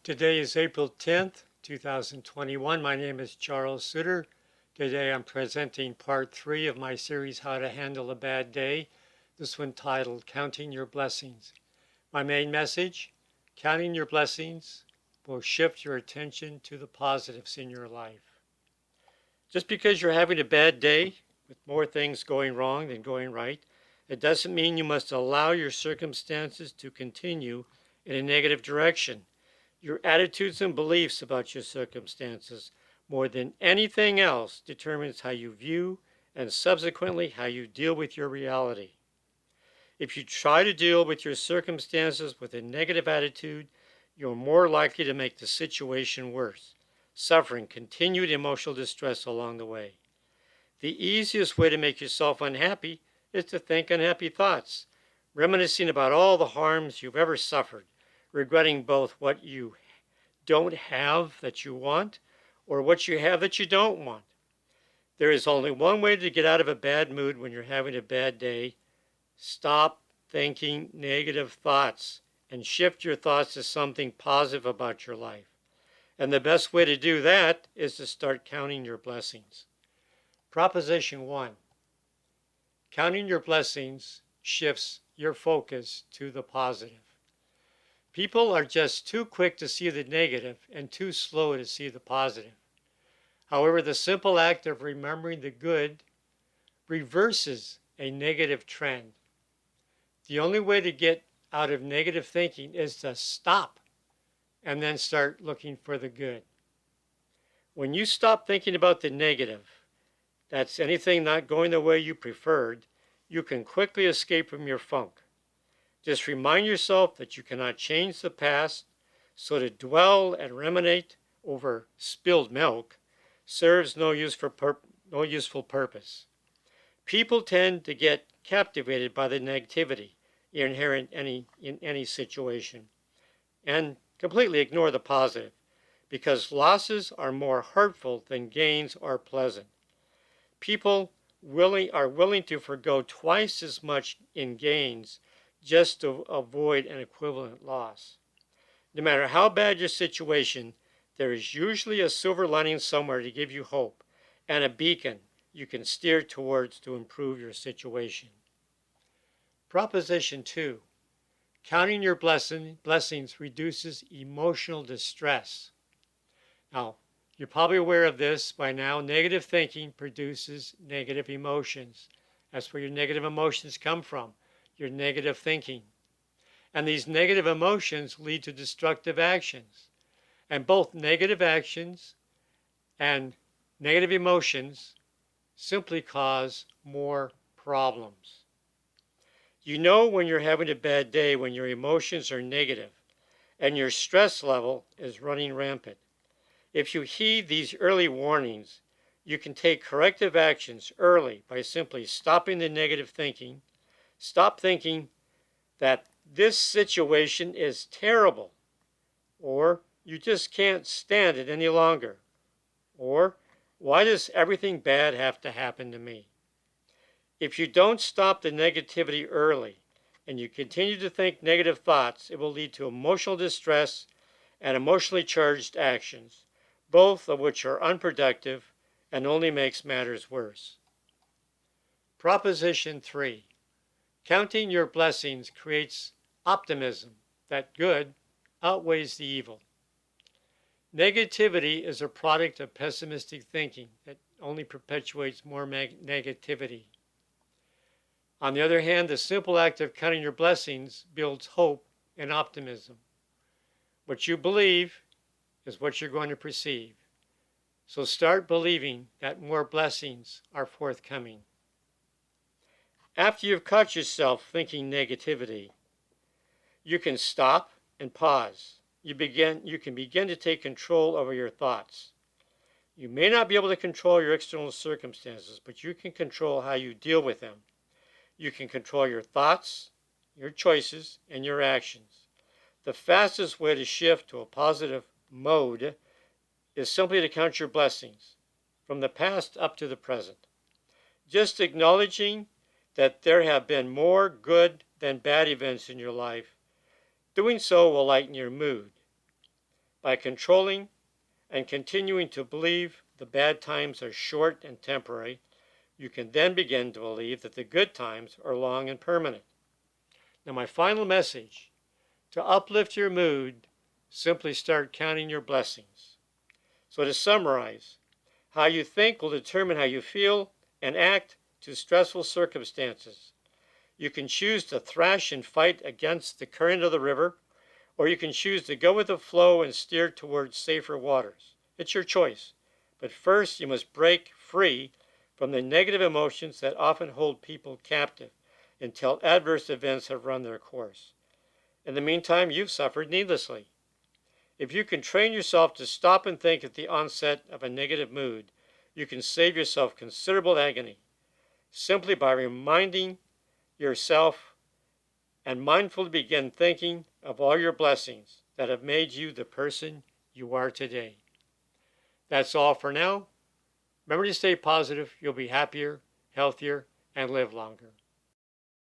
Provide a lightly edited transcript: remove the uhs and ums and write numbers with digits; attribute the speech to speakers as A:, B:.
A: Today is April 10th, 2021. My name is Charles Suter. Today I'm presenting part 3 of my series, How to Handle a Bad Day, this one titled Counting Your Blessings. My main message, counting your blessings will shift your attention to the positives in your life. Just because you're having a bad day with more things going wrong than going right, it doesn't mean you must allow your circumstances to continue in a negative direction. Your attitudes and beliefs about your circumstances, more than anything else, determines how you view and subsequently how you deal with your reality. If you try to deal with your circumstances with a negative attitude, you're more likely to make the situation worse, suffering continued emotional distress along the way. The easiest way to make yourself unhappy is to think unhappy thoughts, reminiscing about all the harms you've ever suffered, regretting both what you don't have that you want or what you have that you don't want. There is only one way to get out of a bad mood when you're having a bad day. Stop thinking negative thoughts and shift your thoughts to something positive about your life. And the best way to do that is to start counting your blessings. Proposition 1. Counting your blessings shifts your focus to the positive. People are just too quick to see the negative and too slow to see the positive. However, the simple act of remembering the good reverses a negative trend. The only way to get out of negative thinking is to stop and then start looking for the good. When you stop thinking about the negative, that's anything not going the way you preferred, you can quickly escape from your funk. Just remind yourself that you cannot change the past, so to dwell and ruminate over spilled milk serves no useful purpose. People tend to get captivated by the negativity inherent in any situation and completely ignore the positive, because losses are more hurtful than gains are pleasant. People are willing to forgo twice as much in gains just to avoid an equivalent loss. No matter how bad your situation, there is usually a silver lining somewhere to give you hope and a beacon you can steer towards to improve your situation. Proposition 2. Counting your blessings reduces emotional distress. Now, you're probably aware of this by now. Negative thinking produces negative emotions. That's where your negative emotions come from, your negative thinking. And these negative emotions lead to destructive actions. And both negative actions and negative emotions simply cause more problems. You know when you're having a bad day when your emotions are negative and your stress level is running rampant. If you heed these early warnings, you can take corrective actions early by simply stopping the negative thinking. Stop thinking that this situation is terrible, or you just can't stand it any longer, or why does everything bad have to happen to me? If you don't stop the negativity early and you continue to think negative thoughts, it will lead to emotional distress and emotionally charged actions, both of which are unproductive and only makes matters worse. Proposition 3. Counting your blessings creates optimism that good outweighs the evil. Negativity is a product of pessimistic thinking that only perpetuates more negativity. On the other hand, the simple act of counting your blessings builds hope and optimism. What you believe is what you're going to perceive. So start believing that more blessings are forthcoming. After you've caught yourself thinking negativity, you can stop and pause. You can begin to take control over your thoughts. You may not be able to control your external circumstances, but you can control how you deal with them. You can control your thoughts, your choices, and your actions. The fastest way to shift to a positive mode is simply to count your blessings from the past up to the present. Just acknowledging that there have been more good than bad events in your life, doing so will lighten your mood. By controlling and continuing to believe the bad times are short and temporary, you can then begin to believe that the good times are long and permanent. Now, my final message: to uplift your mood, simply start counting your blessings. So, to summarize, how you think will determine how you feel and act to stressful circumstances. You can choose to thrash and fight against the current of the river, or you can choose to go with the flow and steer towards safer waters. It's your choice. But first, you must break free from the negative emotions that often hold people captive until adverse events have run their course. In the meantime, you've suffered needlessly. If you can train yourself to stop and think at the onset of a negative mood, you can save yourself considerable agony simply by reminding yourself and mindfully begin thinking of all your blessings that have made you the person you are today. That's all for now. Remember to stay positive. You'll be happier, healthier, and live longer.